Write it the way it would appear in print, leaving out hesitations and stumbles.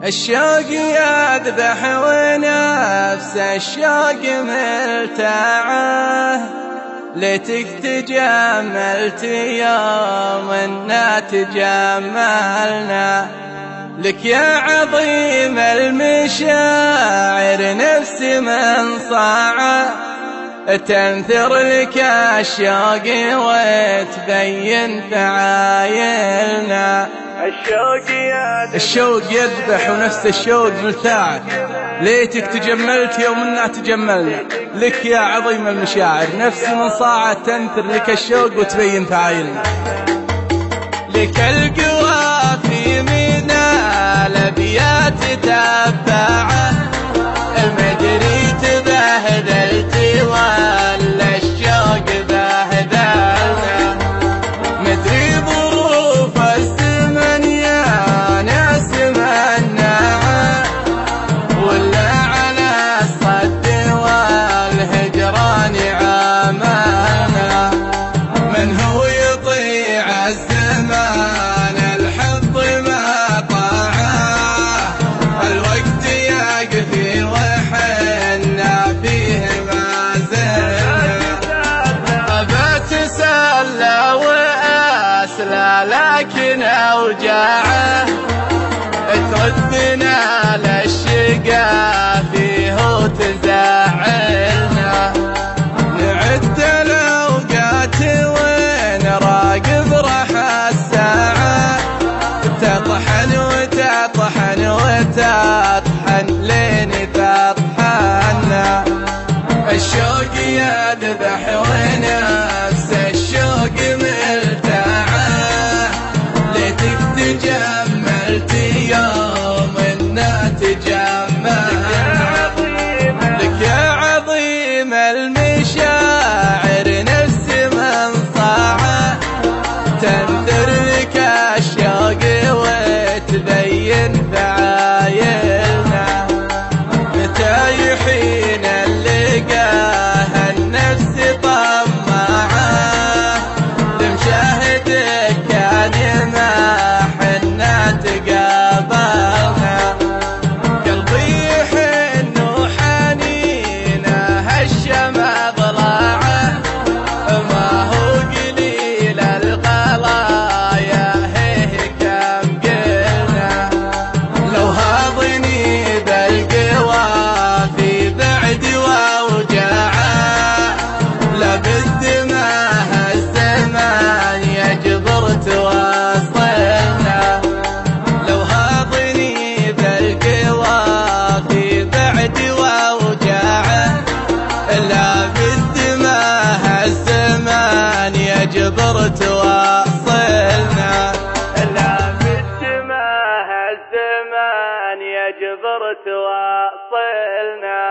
الشوق يذبح ونفس الشوق ملتعه، ليتك تجملت يوم إنا تجملنا. لك يا عظيم المشاعر نفسي من صاعه، تنثر لك الشوق وتبين فعايلنا. الشوق يذبح ونفس الشوق ملتاعه، ليتك تجملت يوم إنا تجملنا. لك يا عظيم المشاعر نفسي من صاعه، تنثر لك الشوق وتبين فعايلنا. لك القوافي من الأبيات تتبعه، مدري تبهدلت ولا الشوق بهدلنا. مدري ظروف الزمن يا ناس منعه، ولا على الصد والهجران عاملنا. من هو يطيع الزمان الحظ ما طاعه، الوقت يقفي وحنا فيه ما زلنا. أبى تسلى وأسلى لكن أوجاعه، تردنا للشقا فيه وتزعلنا. نعد الأوقات ونراقب راحة الساعة، تطحن وتطحن وتطحن لين تطحنا. الشوق يذبح ونفس الشوق ملتعه، ليتك تجملت يوم إنا تجملنا. لك يا عظيم المشاعر نفسي من صاعه، تنثر لك الشوق وتبين فعايلنا. متى يحين اللقاه النفس طماعه، لمشاهدك كان ما حنا تقابلنا. قلبي يحن وحنينه هالشمع ضلاعه، ما هو قليل القلايا هيه كم قلنا. لو هاضني بالقوافي بعد واوجاعه، لابد ما هالزمان يجبر تواصلنا. لو هاضني بالقوافي بعد واوجاعه، لابد ما هالزمان يجبر تواصلنا. لابد ما هالزمان يجبر تواصلنا.